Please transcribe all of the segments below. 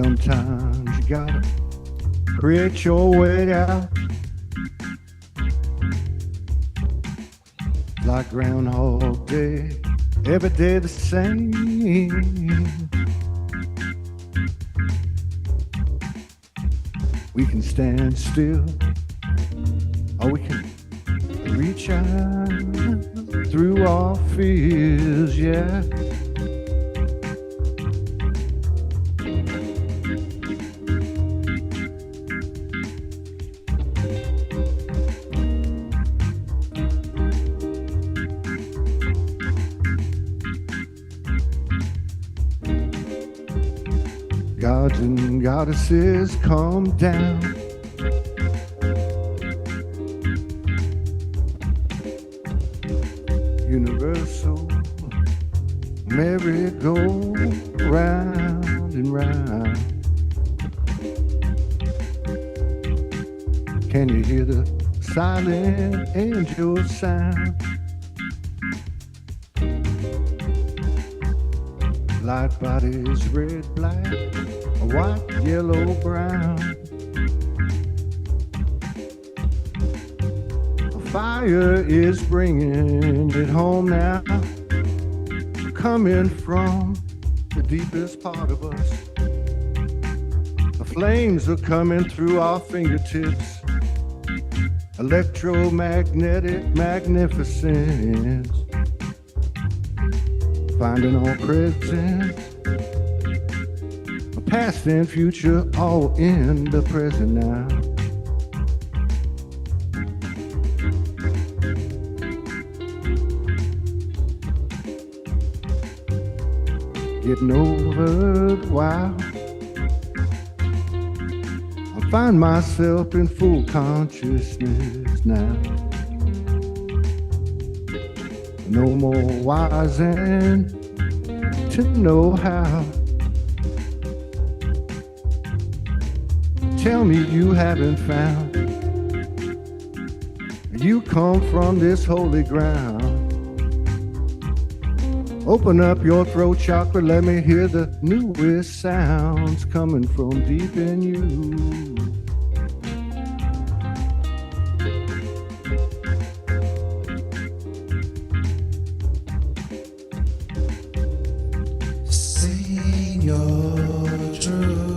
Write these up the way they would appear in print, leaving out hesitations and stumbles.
Sometimes you gotta create your way out, like Groundhog Day, every day the same. We can stand still, or we can reach out through our fears, yeah. Gods and goddesses come down, universal merry-go-round and round. Can you hear the silent angel sound? Light bodies, red, black, white, yellow, brown. A fire is bringing it home now, coming from the deepest part of us. The flames are coming through our fingertips, electromagnetic magnificence, finding our presence, past and future, all in the present now. Getting over it, wow. I find myself in full consciousness now. No more wisening to know how. Tell me you haven't found. You come from this holy ground. Open up your throat chakra, let me hear the newest sounds coming from deep in you. Sing your truth.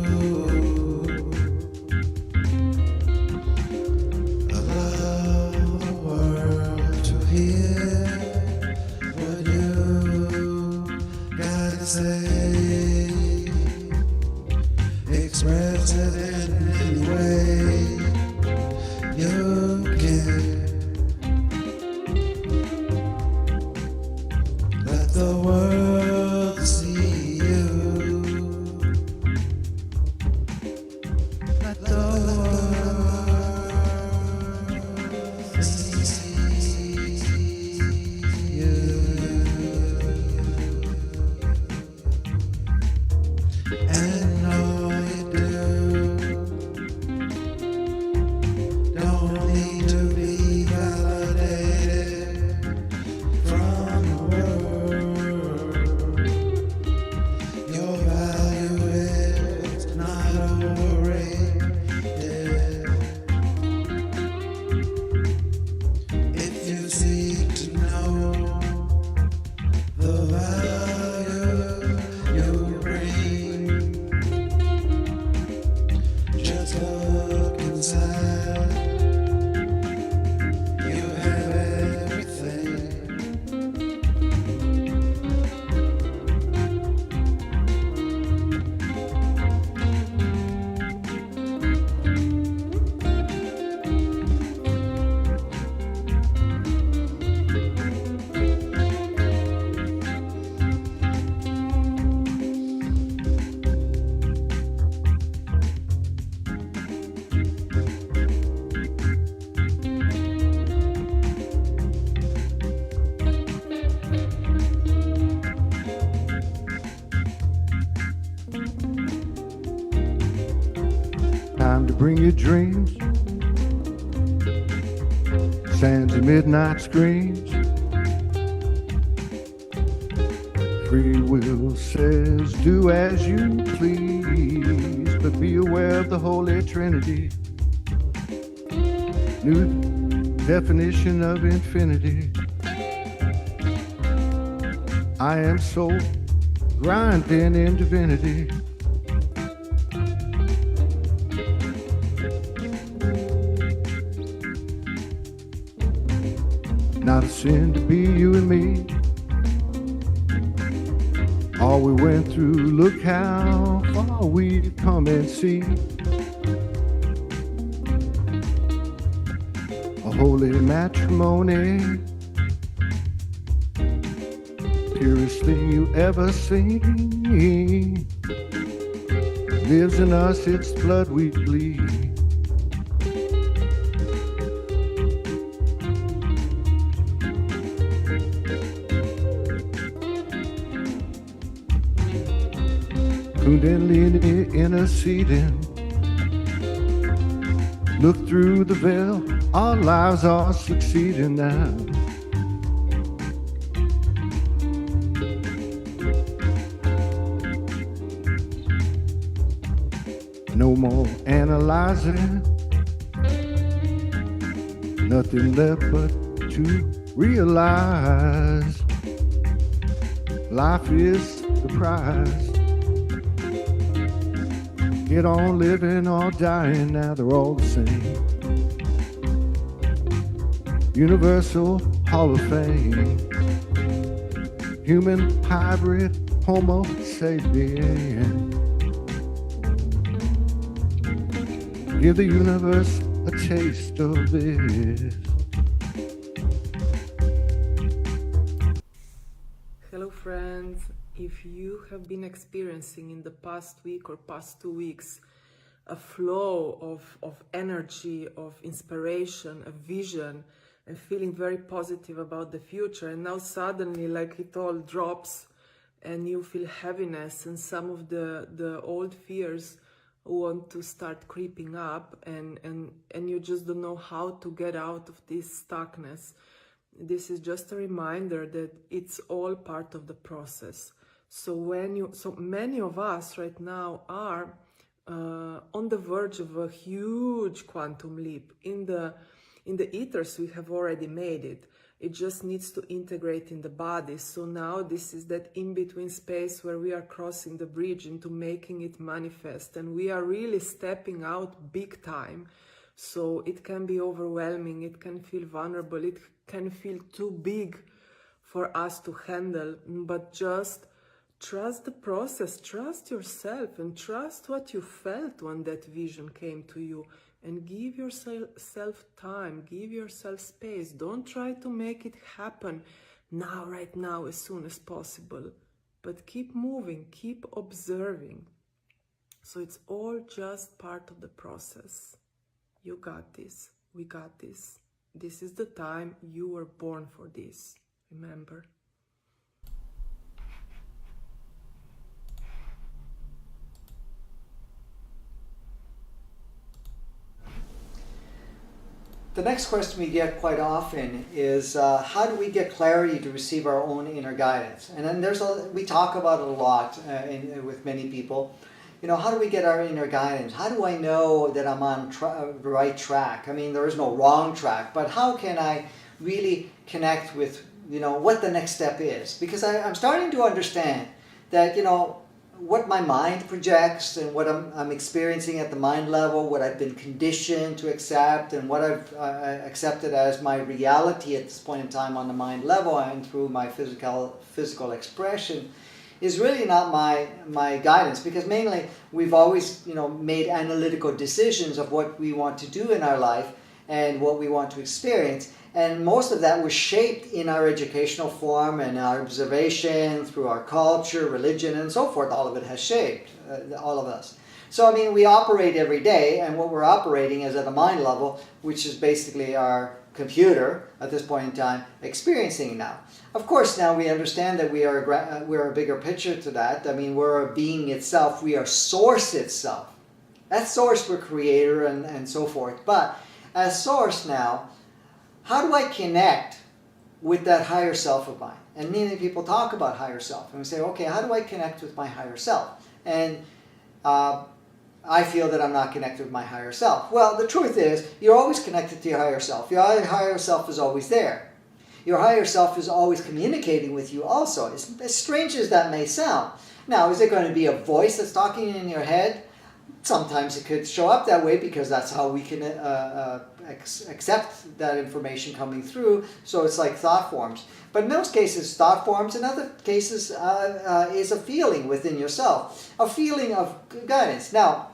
Express it in bring your dreams. Sands of midnight screams. Free will says do as you please, but be aware of the Holy Trinity. New definition of infinity. I am soul grinding in divinity. Not a sin to be you and me. All we went through, look how far we've come and see. A holy matrimony, purest thing you ever seen. Lives in us, it's blood we bleed. Kundalini interceding. Look through the veil, our lives are succeeding now. No more analyzing, nothing left but to realize life is the prize. Get on living or dying, now they're all the same. Universal Hall of Fame. Human hybrid Homo sapien. Give the universe a taste of this. Hello friends, if you have been experiencing in the past week or past 2 weeks a flow of energy, of inspiration, a vision, and feeling very positive about the future, and now suddenly like it all drops and you feel heaviness and some of the old fears want to start creeping up and you just don't know how to get out of this stuckness. This is just a reminder that it's all part of the process. So many of us right now are on the verge of a huge quantum leap. In the ethers we have already made it. It just needs to integrate in the body. So now this is that in-between space where we are crossing the bridge into making it manifest, and we are really stepping out big time. So it can be overwhelming, it can feel vulnerable, it can feel too big for us to handle, but just trust the process, trust yourself, and trust what you felt when that vision came to you. And give yourself time, give yourself space. Don't try to make it happen now, right now, as soon as possible. But keep moving, keep observing. So it's all just part of the process. You got this, we got this. This is the time you were born for this, remember. The next question we get quite often is how do we get clarity to receive our own inner guidance? And then we talk about it a lot with many people. You know, how do we get our inner guidance? How do I know that I'm on the right track? I mean, there is no wrong track, but how can I really connect with, you know, what the next step is? Because I'm starting to understand that, you know, what my mind projects and what I'm experiencing at the mind level, what I've been conditioned to accept, and what I've accepted as my reality at this point in time on the mind level and through my physical expression, is really not my guidance. Because mainly we've always, you know, made analytical decisions of what we want to do in our life and what we want to experience. And most of that was shaped in our educational form and our observation through our culture, religion, and so forth. All of it has shaped all of us. So, I mean, we operate every day, and what we're operating is at a mind level, which is basically our computer at this point in time experiencing now. Of course, now we understand that we're a bigger picture to that. I mean, we're a being itself. We are source itself. As source, we're creator and so forth. But as source now, how do I connect with that higher self of mine? And many people talk about higher self. And we say, okay, how do I connect with my higher self? And I feel that I'm not connected with my higher self. Well, the truth is, you're always connected to your higher self. Your higher self is always there. Your higher self is always communicating with you also, as strange as that may sound. Now, is it going to be a voice that's talking in your head? Sometimes it could show up that way because that's how we can accept that information coming through. So it's like thought forms. But in most cases, thought forms. In other cases, is a feeling within yourself, a feeling of guidance. Now,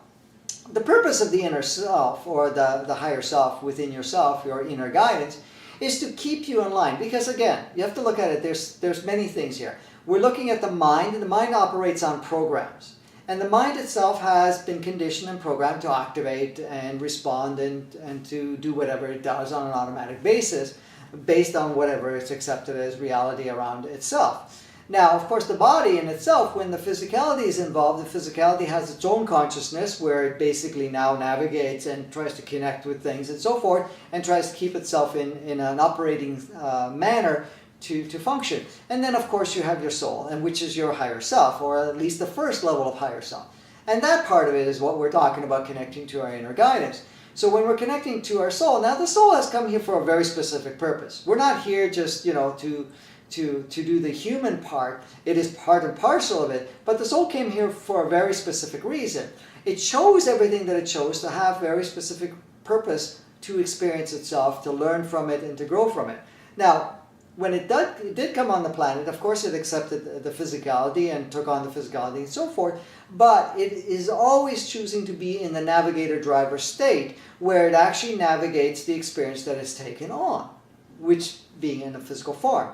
the purpose of the inner self, or the higher self within yourself, your inner guidance, is to keep you in line. Because again, you have to look at it, there's many things here. We're looking at the mind, and the mind operates on programs. And the mind itself has been conditioned and programmed to activate and respond and to do whatever it does on an automatic basis, based on whatever it's accepted as reality around itself. Now, of course, the body in itself, when the physicality is involved, the physicality has its own consciousness where it basically now navigates and tries to connect with things and so forth, and tries to keep itself in an operating manner to function. And then, of course, you have your soul, and which is your higher self, or at least the first level of higher self. And that part of it is what we're talking about, connecting to our inner guidance. So when we're connecting to our soul, now the soul has come here for a very specific purpose. We're not here just, to do the human part. It is part and parcel of it, but the soul came here for a very specific reason. It chose everything that it chose to have very specific purpose to experience itself, to learn from it, and to grow from it. Now, when it did come on the planet, of course it accepted the physicality and took on the physicality and so forth, but it is always choosing to be in the navigator-driver state, where it actually navigates the experience that it's taken on, which being in a physical form.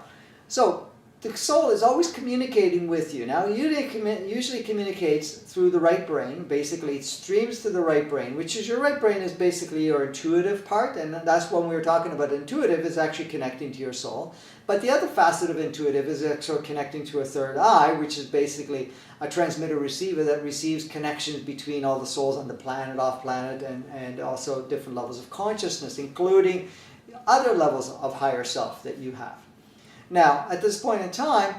So the soul is always communicating with you. Now, it usually communicates through the right brain. Basically, it streams to the right brain, which is your right brain is basically your intuitive part, and that's when we were talking about intuitive is actually connecting to your soul. But the other facet of intuitive is actually connecting to a third eye, which is basically a transmitter-receiver that receives connections between all the souls on the planet, off-planet, and also different levels of consciousness, including other levels of higher self that you have. Now, at this point in time,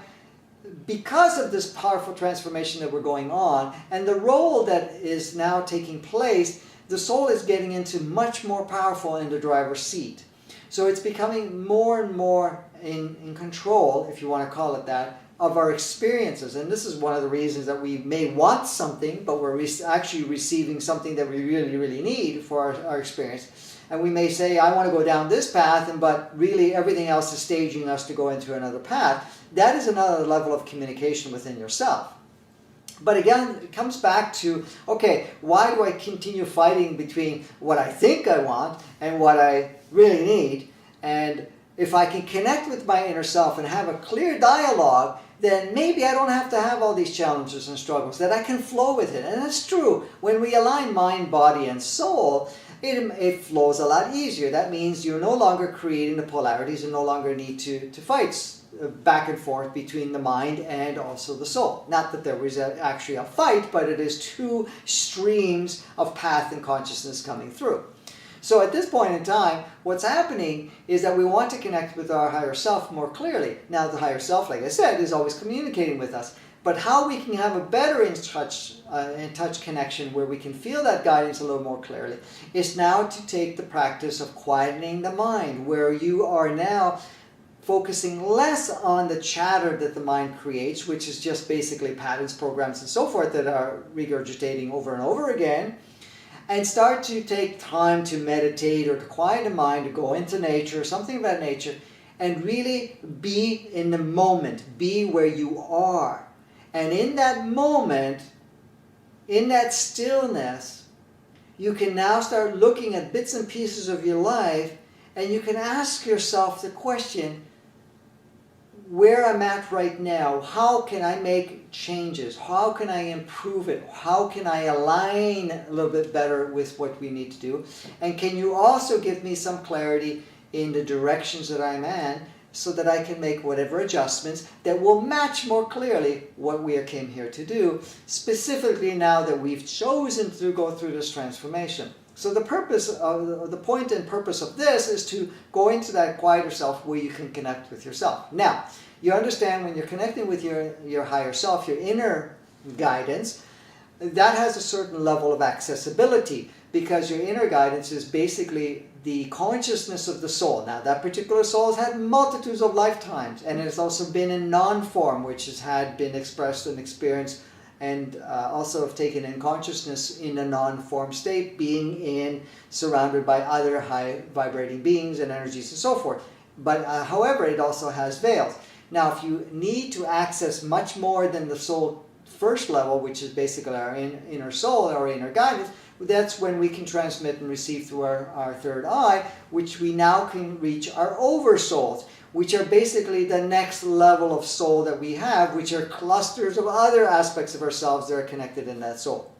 because of this powerful transformation that we're going on, and the role that is now taking place, the soul is getting into much more powerful in the driver's seat. So it's becoming more and more in control, if you want to call it that, of our experiences. And this is one of the reasons that we may want something, but we're actually receiving something that we really, really need for our experience. And we may say, I want to go down this path, but really everything else is staging us to go into another path. That is another level of communication within yourself. But again, it comes back to, okay, why do I continue fighting between what I think I want and what I really need? And if I can connect with my inner self and have a clear dialogue, then maybe I don't have to have all these challenges and struggles, that I can flow with it. And that's true. When we align mind, body, and soul, it flows a lot easier. That means you're no longer creating the polarities and no longer need to fight back and forth between the mind and also the soul. Not that there was actually a fight, but it is two streams of path and consciousness coming through. So at this point in time, what's happening is that we want to connect with our higher self more clearly. Now, the higher self, like I said, is always communicating with us. But how we can have a better in touch connection where we can feel that guidance a little more clearly is now to take the practice of quietening the mind, where you are now focusing less on the chatter that the mind creates, which is just basically patterns, programs, and so forth that are regurgitating over and over again, and start to take time to meditate or to quiet the mind, to go into nature, something of that nature, and really be in the moment, be where you are. And in that moment, in that stillness, you can now start looking at bits and pieces of your life, and you can ask yourself the question, where I'm at right now, how can I make changes? How can I improve it? How can I align a little bit better with what we need to do? And can you also give me some clarity in the directions that I'm in, so that I can make whatever adjustments that will match more clearly what we came here to do, specifically now that we've chosen to go through this transformation. So the purpose of the point and purpose of this is to go into that quieter self where you can connect with yourself. Now, you understand when you're connecting with your higher self, your inner guidance, that has a certain level of accessibility, because your inner guidance is basically the consciousness of the soul. Now, that particular soul has had multitudes of lifetimes, and it has also been in non-form, which has been expressed and experienced, and also have taken in consciousness in a non-form state, being surrounded by other high vibrating beings and energies and so forth. But however, it also has veils. Now, if you need to access much more than the soul first level, which is basically our inner soul, our inner guidance, that's when we can transmit and receive through our third eye, which we now can reach our oversouls, which are basically the next level of soul that we have, which are clusters of other aspects of ourselves that are connected in that soul.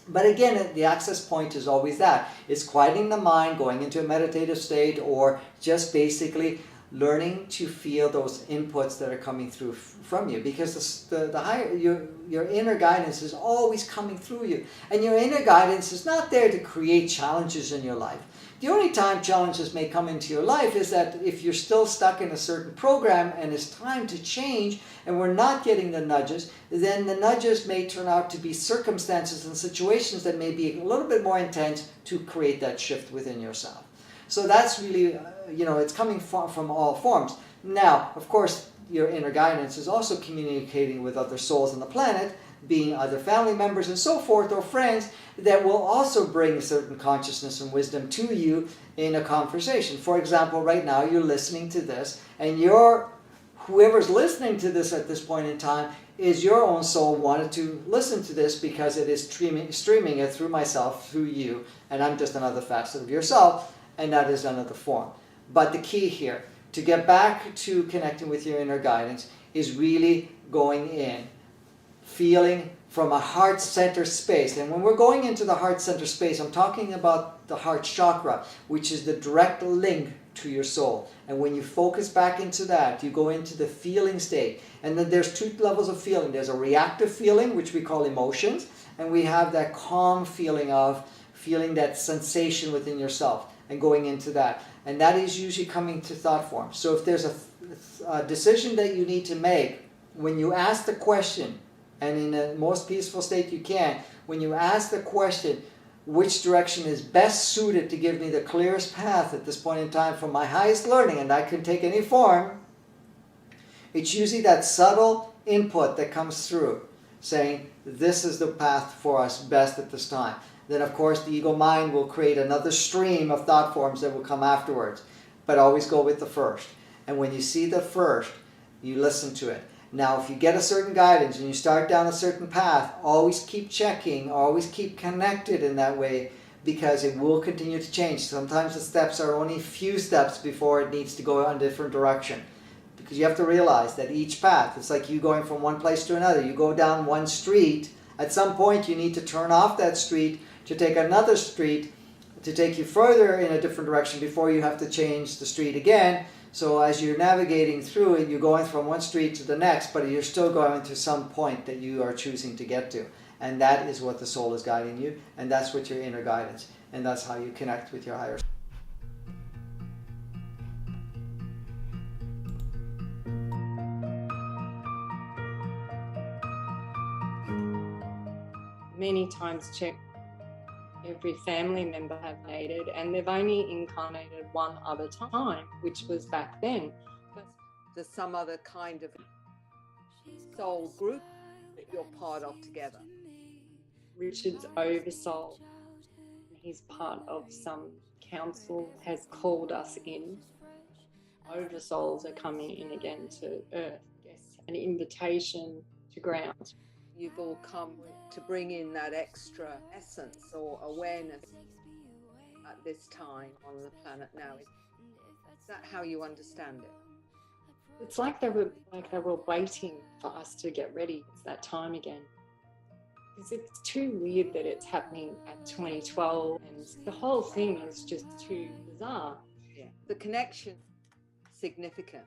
But again, the access point is always that. It's quieting the mind, going into a meditative state, or just basically learning to feel those inputs that are coming through from you, because the higher your inner guidance is always coming through you, and your inner guidance is not there to create challenges in your life. The only time challenges may come into your life is that if you're still stuck in a certain program and it's time to change and we're not getting the nudges, then the nudges may turn out to be circumstances and situations that may be a little bit more intense to create that shift within yourself. So that's really, it's coming from all forms. Now, of course, your inner guidance is also communicating with other souls on the planet, being other family members and so forth, or friends, that will also bring a certain consciousness and wisdom to you in a conversation. For example, right now you're listening to this, and whoever's listening to this at this point in time is your own soul wanted to listen to this because it is streaming it through myself, through you, and I'm just another facet of yourself, and that is another form. But the key here, to get back to connecting with your inner guidance, is really going in, feeling from a heart center space. And when we're going into the heart center space, I'm talking about the heart chakra, which is the direct link to your soul. And when you focus back into that, you go into the feeling state. And then there's two levels of feeling. There's a reactive feeling, which we call emotions, and we have that calm feeling of feeling that sensation within yourself and going into that. And that is usually coming to thought form. So if there's a decision that you need to make, when you ask the question, and in the most peaceful state you can, when you ask the question, which direction is best suited to give me the clearest path at this point in time for my highest learning, and I can take any form, it's usually that subtle input that comes through, saying, this is the path for us best at this time. Then of course the ego mind will create another stream of thought forms that will come afterwards. But always go with the first. And when you see the first, you listen to it. Now if you get a certain guidance and you start down a certain path, always keep checking, always keep connected in that way, because it will continue to change. Sometimes the steps are only a few steps before it needs to go in a different direction. Because you have to realize that each path, it's like you going from one place to another. You go down one street, at some point you need to turn off that street to take another street to take you further in a different direction before you have to change the street again. So as you're navigating through it, you're going from one street to the next, but you're still going to some point that you are choosing to get to. And that is what the soul is guiding you, and that's what your inner guidance, and that's how you connect with your higher self. Many times check every family member have incarnated, and they've only incarnated one other time, which was back then. There's some other kind of soul group that you're part of together. Richard's oversoul, he's part of some council, has called us in. Oversouls are coming in again to earth. Yes, an invitation to ground. You've all come to bring in that extra essence or awareness at this time on the planet now. Is that how you understand it? It's like they were waiting for us to get ready. It's that time again. Because it's too weird that it's happening at 2012, and the whole thing is just too bizarre. Yeah. The connection significant?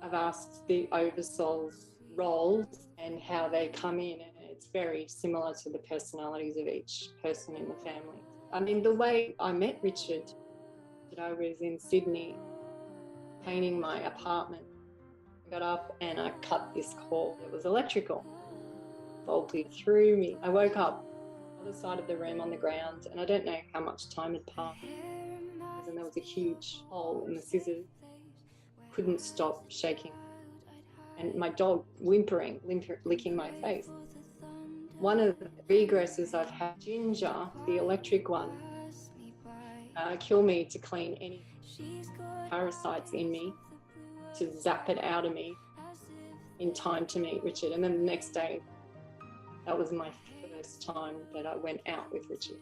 I've asked the oversoul's roles and how they come in, and it's very similar to the personalities of each person in the family. I mean, the way I met Richard, I was in Sydney painting my apartment. I got up and I cut this cord. It was electrical, bolted through me. I woke up on the other side of the room on the ground, and I don't know how much time had passed, and there was a huge hole in the scissors. Couldn't stop shaking, and my dog whimpering, licking my face. One of the regresses I've had, Ginger, the electric one, kill me to clean any parasites in me, to zap it out of me in time to meet Richard. And then the next day, that was my first time that I went out with Richard.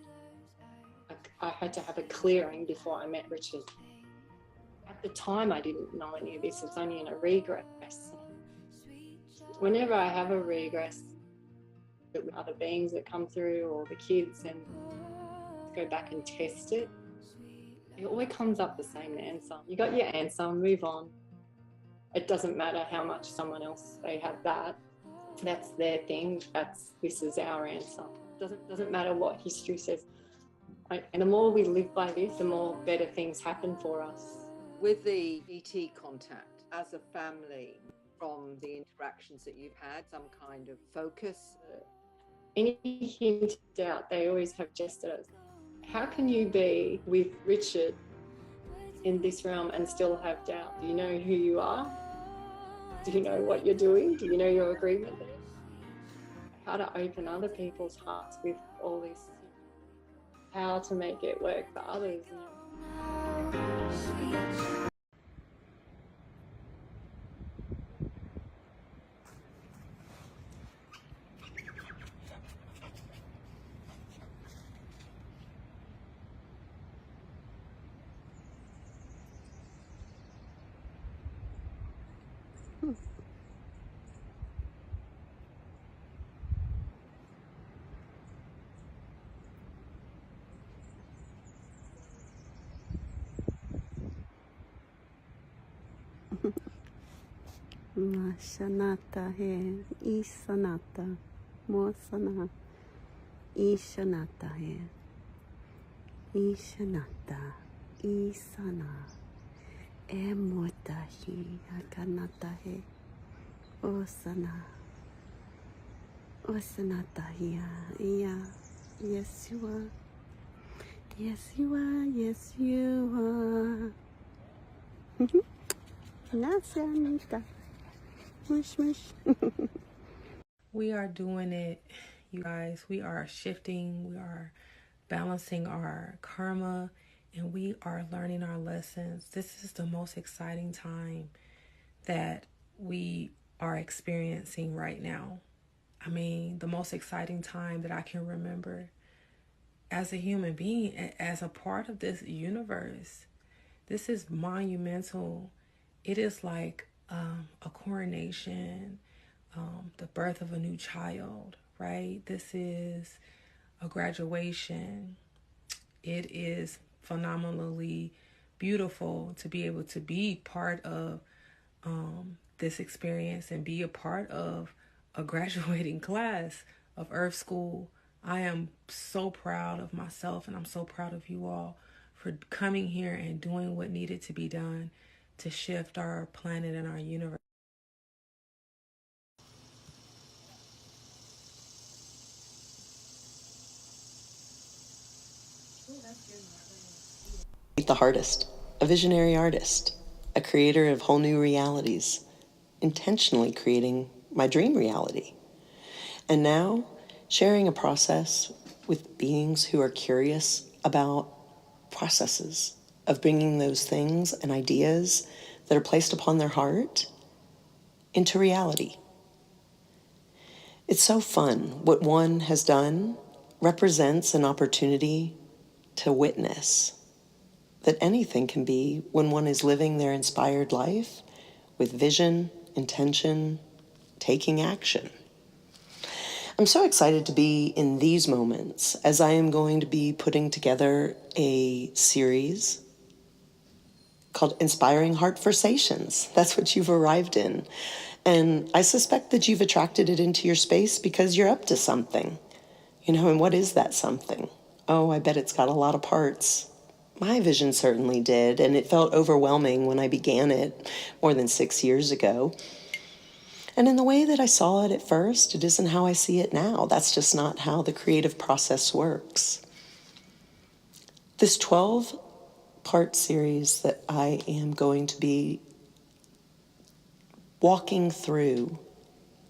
I had to have a clearing before I met Richard. At the time, I didn't know any of this. It's only in a regress. Whenever I have a regress with other beings that come through, or the kids, and go back and test it, it always comes up the same answer. You got your answer, move on. It doesn't matter how much someone else, they have that. That's their thing. This is our answer. Doesn't matter what history says. And the more we live by this, the more better things happen for us. With the ET contact, as a family, from the interactions that you've had, some kind of focus? Any hint of doubt, they always have gestured us. How can you be with Richard in this realm and still have doubt? Do you know who you are? Do you know what you're doing? Do you know your agreement there? How to open other people's hearts with all this, how to make it work for others. Mashanata he, Isanata, Mosana, Ishanata he, Ishanata, Isana, Emotahi, Akanata he, Osana, Osanata here, yes you are, yes you are, yes you are. Nasanita. Mush, mush. We are doing it, you guys. We are shifting, we are balancing our karma, and we are learning our lessons. This is the most exciting time that we are experiencing right now. I mean, the most exciting time that I can remember as a human being, as a part of this universe. This is monumental. It is like a coronation, the birth of a new child, right? This is a graduation. It is phenomenally beautiful to be able to be part of this experience and be a part of a graduating class of Earth School. I am so proud of myself, and I'm so proud of you all for coming here and doing what needed to be done to shift our planet and our universe. The hardest, a visionary artist, a creator of whole new realities, intentionally creating my dream reality. And now, sharing a process with beings who are curious about processes of bringing those things and ideas that are placed upon their heart into reality. It's so fun. What one has done represents an opportunity to witness that anything can be when one is living their inspired life with vision, intention, taking action. I'm so excited to be in these moments as I am going to be putting together a series called Inspiring Heartversations. That's what you've arrived in. And I suspect that you've attracted it into your space because you're up to something. And what is that something? Oh, I bet it's got a lot of parts. My vision certainly did, and it felt overwhelming when I began it more than 6 years ago. And in the way that I saw it at first, it isn't how I see it now. That's just not how the creative process works. This 12-part series that I am going to be walking through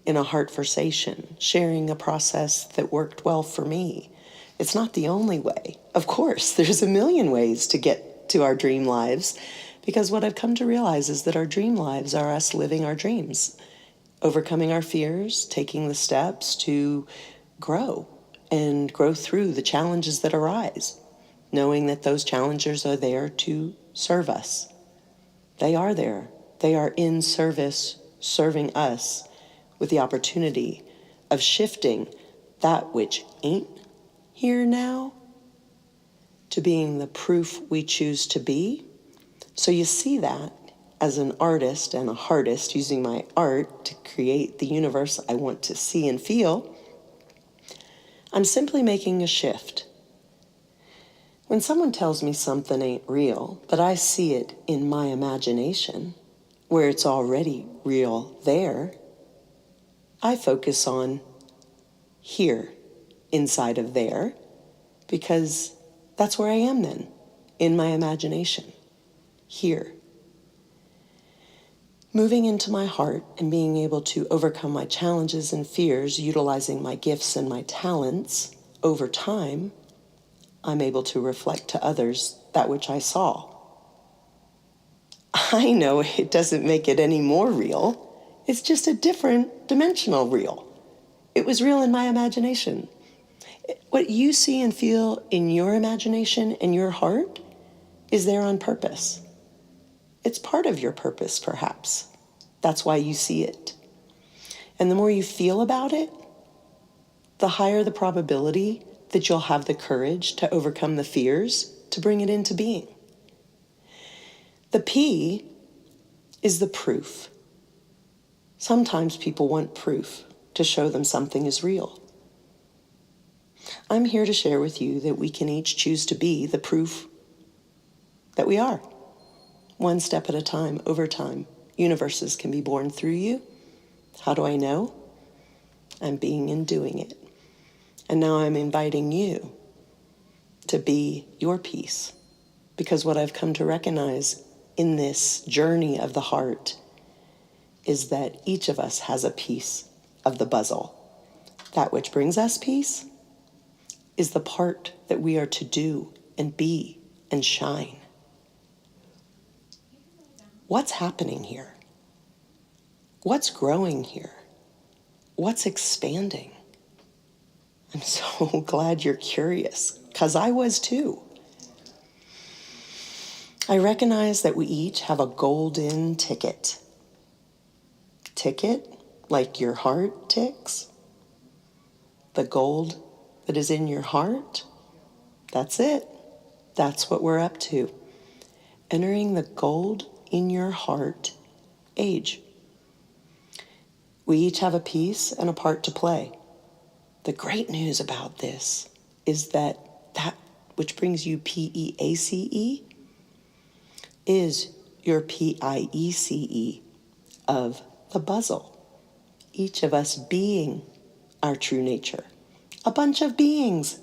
in a heartversation, sharing a process that worked well for me. It's not the only way. Of course, there's a million ways to get to our dream lives, because what I've come to realize is that our dream lives are us living our dreams, overcoming our fears, taking the steps to grow and grow through the challenges that arise, knowing that those challenges are there to serve us. They are there. They are in service, serving us with the opportunity of shifting that which ain't here now to being the proof we choose to be. So you see that as an artist and a heartist, using my art to create the universe I want to see and feel, I'm simply making a shift. When someone tells me something ain't real, but I see it in my imagination, where it's already real there, I focus on here, inside of there, because that's where I am then, in my imagination, here. Moving into my heart and being able to overcome my challenges and fears, utilizing my gifts and my talents, over time, I'm able to reflect to others that which I saw. I know it doesn't make it any more real. It's just a different dimensional real. It was real in my imagination. What you see and feel in your imagination and your heart is there on purpose. It's part of your purpose, perhaps. That's why you see it. And the more you feel about it, the higher the probability that you'll have the courage to overcome the fears to bring it into being. The P is the proof. Sometimes people want proof to show them something is real. I'm here to share with you that we can each choose to be the proof that we are. One step at a time, over time. Universes can be born through you. How do I know? I'm being and doing it. And now I'm inviting you to be your piece. Because what I've come to recognize in this journey of the heart is that each of us has a piece of the puzzle. That which brings us peace is the part that we are to do and be and shine. What's happening here? What's growing here? What's expanding? I'm so glad you're curious, because I was too. I recognize that we each have a golden ticket. Ticket, like your heart ticks. The gold that is in your heart, that's it. That's what we're up to. Entering the gold in your heart age. We each have a piece and a part to play. The great news about this is that which brings you PEACE is your PIECE of the puzzle. Each of us being our true nature. A bunch of beings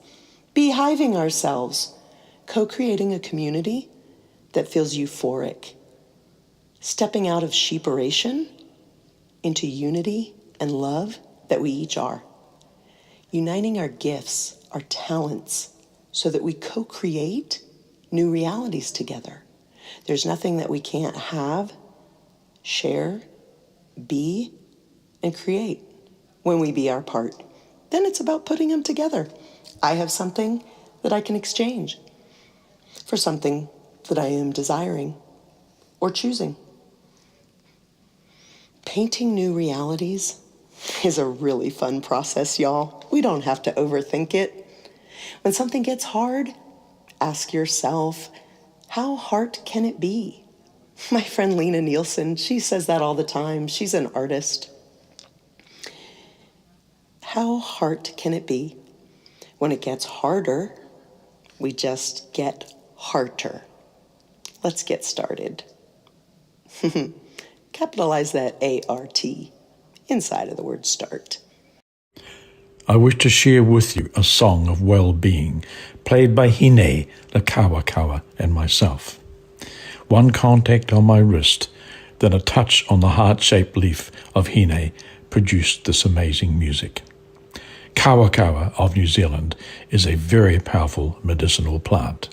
beehiving ourselves, co-creating a community that feels euphoric, stepping out of sheeperation into unity and love that we each are, uniting our gifts, our talents, so that we co-create new realities together. There's nothing that we can't have, share, be, and create when we be our part. Then it's about putting them together. I have something that I can exchange for something that I am desiring or choosing. Painting new realities is a really fun process, y'all. We don't have to overthink it. When something gets hard, ask yourself, how hard can it be? My friend Lena Nielsen, she says that all the time. She's an artist. How hard can it be? When it gets harder, we just get harder. Let's get started. Capitalize that A-R-T inside of the word start. I wish to share with you a song of well-being played by Hine, the Kawakawa, and myself. One contact on my wrist, then a touch on the heart-shaped leaf of Hine produced this amazing music. Kawakawa of New Zealand is a very powerful medicinal plant.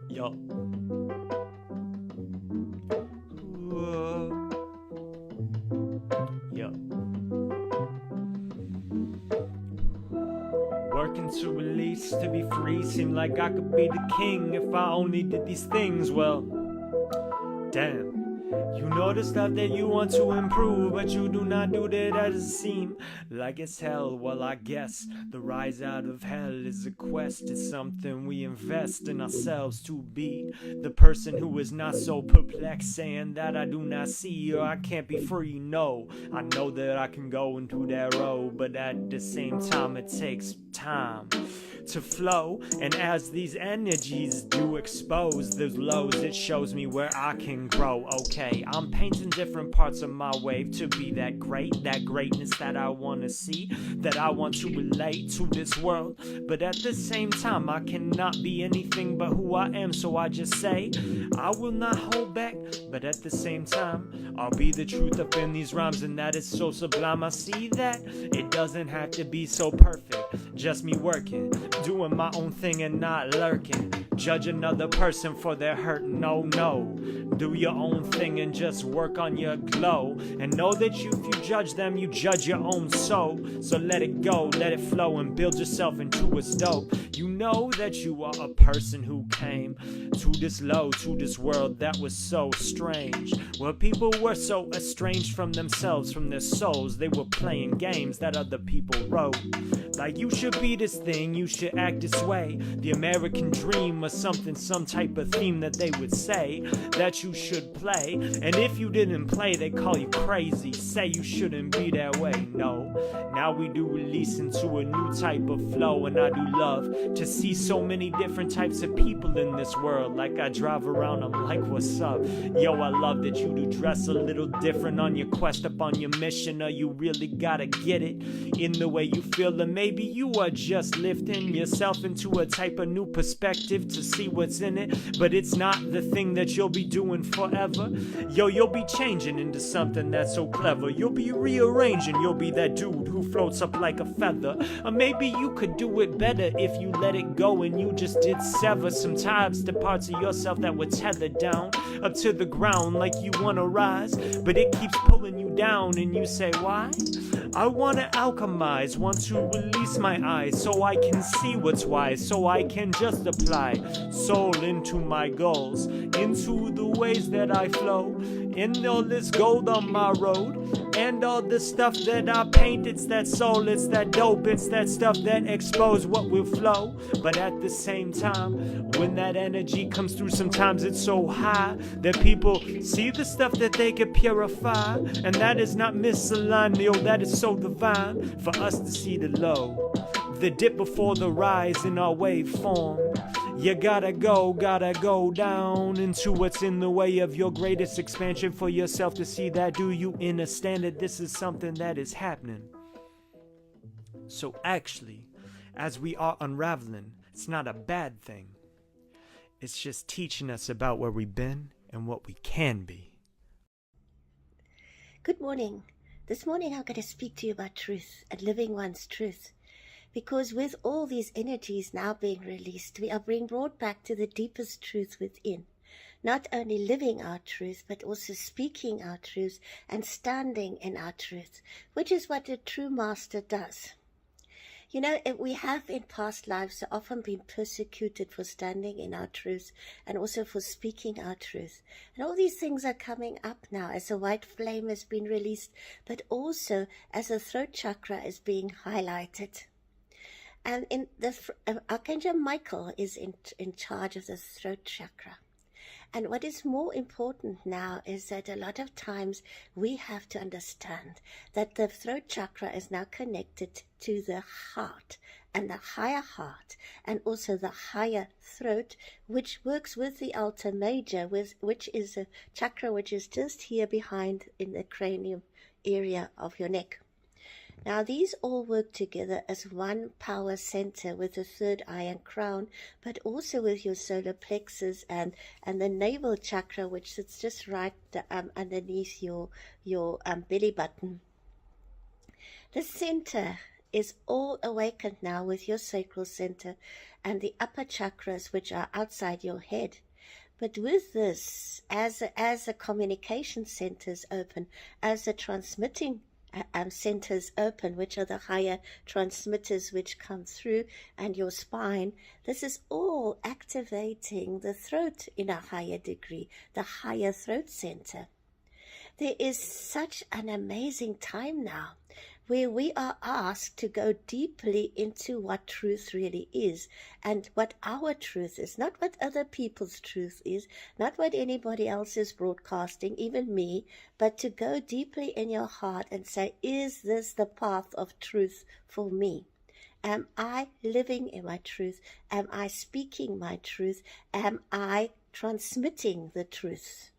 Yo. Yo. Working to release, to be free. Seem like I could be the king if I only did these things well. Damn. You know the stuff that you want to improve, but you do not do that as it seem like it's hell. Well, I guess the rise out of hell is a quest. It's something we invest in ourselves to be the person who is not so perplexed, saying that I do not see or I can't be free. No, I know that I can go into that road, but at the same time it takes time to flow. And as these energies do expose those lows, it shows me where I can grow. Okay, I'm painting different parts of my wave to be that great, that greatness that I want to see, that I want to relate to this world. But at the same time, I cannot be anything but who I am, so I just say I will not hold back. But at the same time, I'll be the truth up in these rhymes, and that is so sublime. I see that it doesn't have to be so perfect, just me working, doing my own thing and not lurking, judge another person for their hurt. No, do your own thing and just work on your glow, and know that if you judge them, you judge your own soul. So let it go, let it flow, and build yourself into its dope. You know that you are a person who came to this low, to this world that was so strange, where people were so estranged from themselves, from their souls. They were playing games that other people wrote, like you should be this thing, you should act this way. The American dream was something, some type of theme that they would say that you should play, and if you didn't play, they call you crazy, say you shouldn't be that way. No, now we do release into a new type of flow, and I do love to see so many different types of people in this world. Like I drive around, I'm like, what's up? Yo, I love that you do dress a little different on your quest up on your mission, or you really gotta get it in the way you feel, and maybe you are just lifting yourself into a type of new perspective to see what's in it, but it's not the thing that you'll be doing forever. Yo, you'll be changing into something that's so clever. You'll be rearranging, you'll be that dude who floats up like a feather. Or maybe you could do it better if you let it go and you just did sever sometimes the parts of yourself that were tethered down up to the ground, like you want to rise, but it keeps pulling you down, and you say, why? I want to alchemize, want to release my eyes so I can see what's wise, so I can just apply soul into my goals, into the ways that I flow, in all this gold on my road, and all the stuff that I paint. It's that soul, it's that dope, it's that stuff that expose what will flow. But at the same time, when that energy comes through, sometimes it's so high that people see the stuff that they could purify, and that is not miscellaneous, that is so divine for us to see the low, the dip before the rise in our waveform. You gotta go down into what's in the way of your greatest expansion for yourself to see that. Do you understand that this is something that is happening? So actually, as we are unraveling, it's not a bad thing. It's just teaching us about where we've been and what we can be. Good morning. This morning I'm going to speak to you about truth and living one's truth. Because with all these energies now being released, we are being brought back to the deepest truth within. Not only living our truth, but also speaking our truth and standing in our truth, which is what a true master does. You know, we have in past lives often been persecuted for standing in our truth and also for speaking our truth. And all these things are coming up now as a white flame has been released, but also as the throat chakra is being highlighted. And in the Archangel Michael is in charge of the throat chakra. And what is more important now is that a lot of times we have to understand that the throat chakra is now connected to the heart and the higher heart and also the higher throat, which works with the Alta Major, which is a chakra which is just here behind in the cranium area of your neck. Now, these all work together as one power center with the third eye and crown, but also with your solar plexus and the navel chakra, which sits just right underneath your belly button. The center is all awakened now with your sacral center and the upper chakras, which are outside your head. But with this, as the communication centers open, as the transmitting centers open, which are the higher transmitters which come through, and your spine, this is all activating the throat in a higher degree, the higher throat center. There is such an amazing time now where we are asked to go deeply into what truth really is and what our truth is, not what other people's truth is, not what anybody else is broadcasting, even me, but to go deeply in your heart and say, is this the path of truth for me? Am I living in my truth? Am I speaking my truth? Am I transmitting the truth?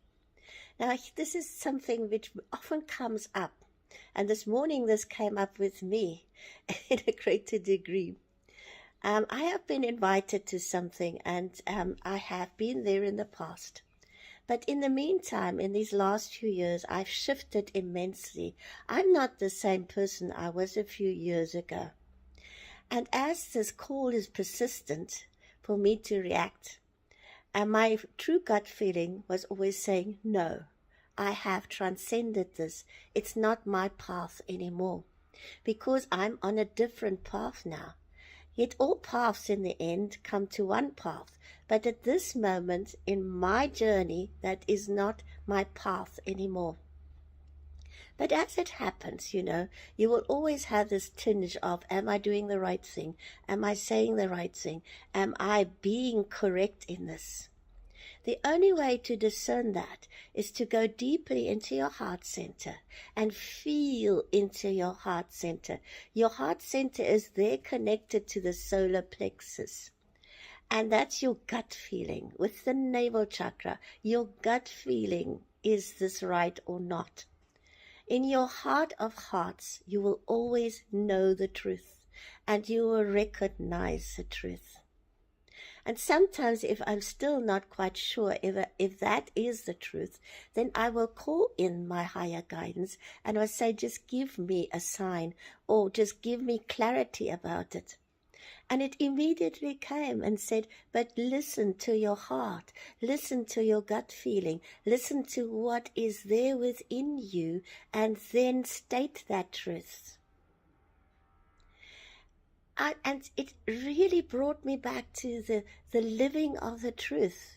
Now, this is something which often comes up. And this morning, this came up with me in a greater degree. I have been invited to something, and I have been there in the past. But in the meantime, in these last few years, I've shifted immensely. I'm not the same person I was a few years ago. And as this call is persistent for me to react, and my true gut feeling was always saying, no, I have transcended this. It's not my path anymore, because I'm on a different path now. Yet all paths in the end come to one path. But at this moment in my journey, that is not my path anymore. But as it happens, you know, you will always have this tinge of, am I doing the right thing? Am I saying the right thing? Am I being correct in this? The only way to discern that is to go deeply into your heart center and feel into your heart center. Your heart center is there connected to the solar plexus. And that's your gut feeling. With the navel chakra, your gut feeling, is this right or not? In your heart of hearts, you will always know the truth and you will recognize the truth. And sometimes if I'm still not quite sure if that is the truth, then I will call in my higher guidance and I'll say, just give me a sign or just give me clarity about it. And it immediately came and said, but listen to your heart, listen to your gut feeling, listen to what is there within you, and then state that truth. And it really brought me back to the living of the truth.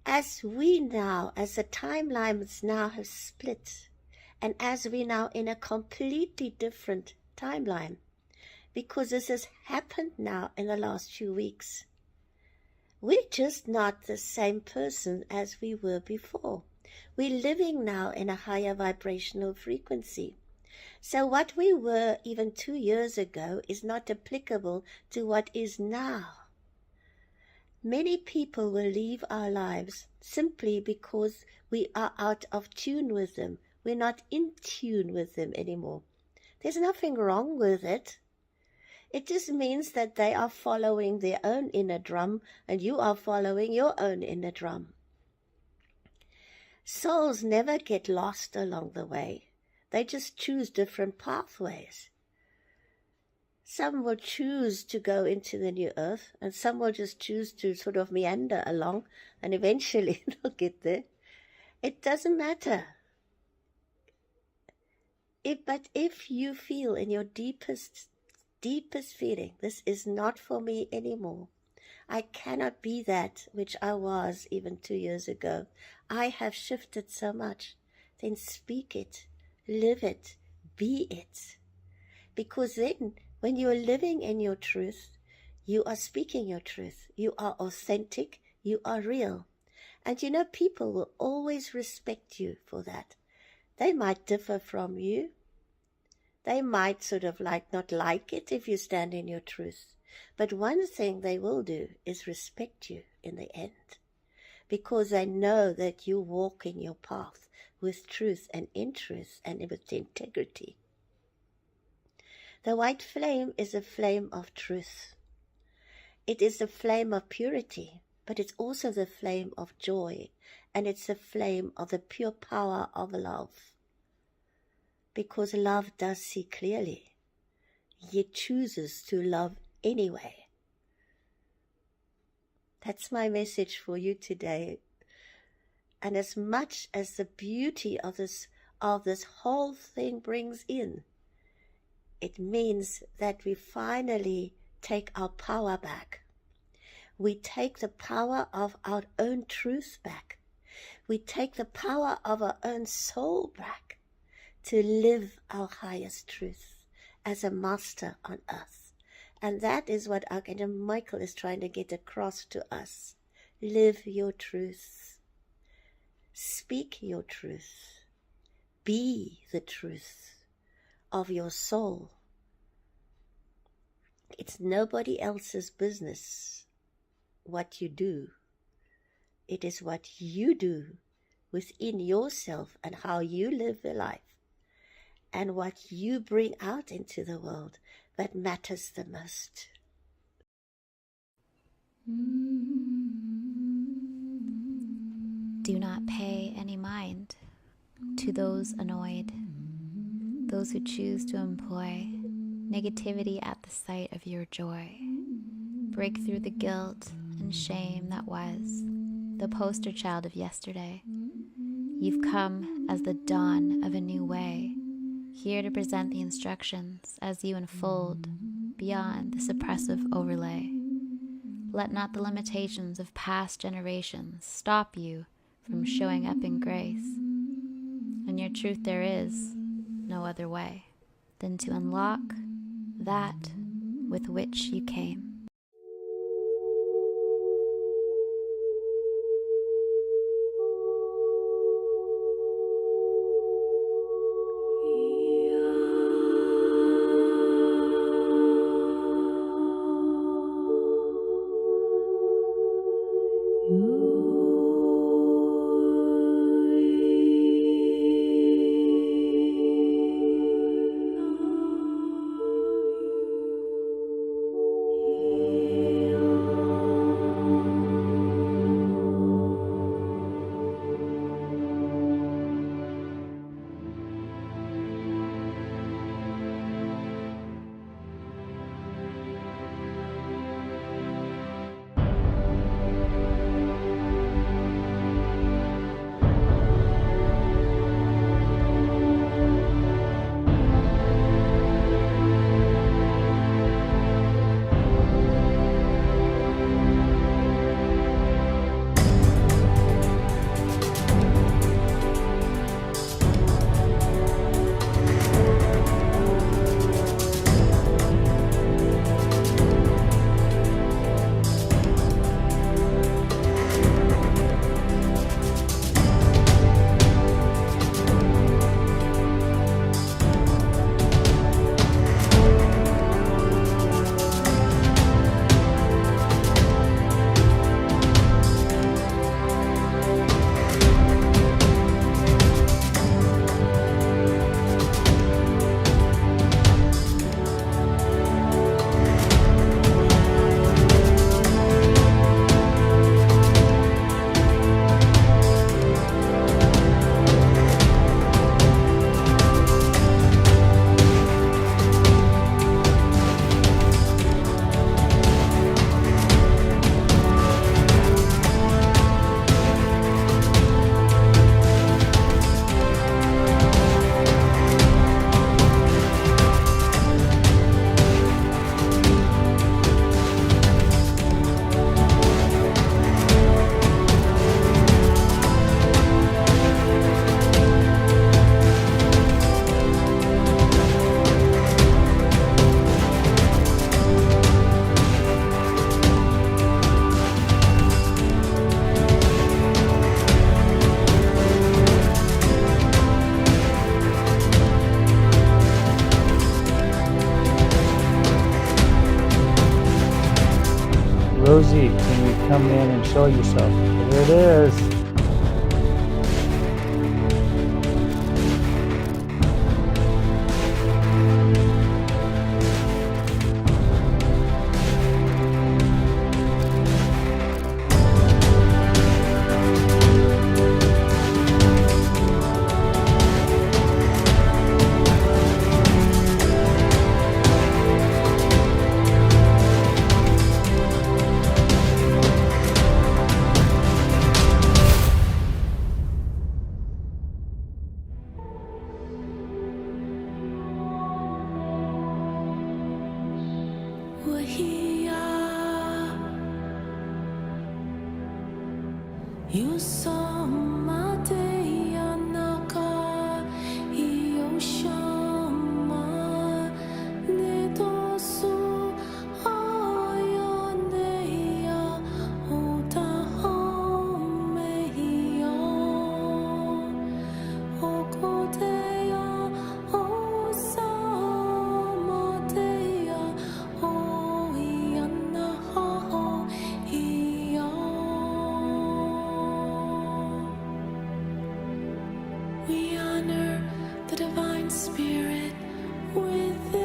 As we now, as the timelines now have split, and as we now in a completely different timeline, because this has happened now in the last few weeks, we're just not the same person as we were before. We're living now in a higher vibrational frequency. So what we were even 2 years ago is not applicable to what is now. Many people will leave our lives simply because we are out of tune with them. We're not in tune with them anymore. There's nothing wrong with it. It just means that they are following their own inner drum and you are following your own inner drum. Souls never get lost along the way. They just choose different pathways. Some will choose to go into the new earth, and some will just choose to sort of meander along, and eventually they'll get there. It doesn't matter. But if you feel in your deepest feeling, this is not for me anymore. I cannot be that which I was even 2 years ago. I have shifted so much. Then speak it, live it, be it. Because then, when you are living in your truth, you are speaking your truth. You are authentic. You are real. And you know, people will always respect you for that. They might differ from you. They might sort of not like it if you stand in your truth. But one thing they will do is respect you in the end. Because they know that you walk in your path with truth and in truth and with integrity. The white flame is a flame of truth. It is the flame of purity, but it's also the flame of joy, and it's the flame of the pure power of love. Because love does see clearly, yet chooses to love anyway. That's my message for you today. And as much as the beauty of this whole thing brings in, it means that we finally take our power back. We take the power of our own truth back. We take the power of our own soul back to live our highest truth as a master on earth. And that is what Archangel Michael is trying to get across to us. Live your truth. Speak your truth. Be the truth of your soul. It's nobody else's business what you do. It is what you do within yourself and how you live your life and what you bring out into the world that matters the most. Do not pay any mind to those annoyed, those who choose to employ negativity at the sight of your joy. Break through the guilt and shame that was the poster child of yesterday. You've come as the dawn of a new way, here to present the instructions as you unfold beyond the suppressive overlay. Let not the limitations of past generations stop you from showing up in grace. In your truth there is no other way than to unlock that with which you came. come in and show yourself. Here it is. You saw my day, anaka, Yoshama, Nedosu, Ayaneya, Otahomeya, Okoteya, Osamateya, Oyanaho, We honor the divine spirit within.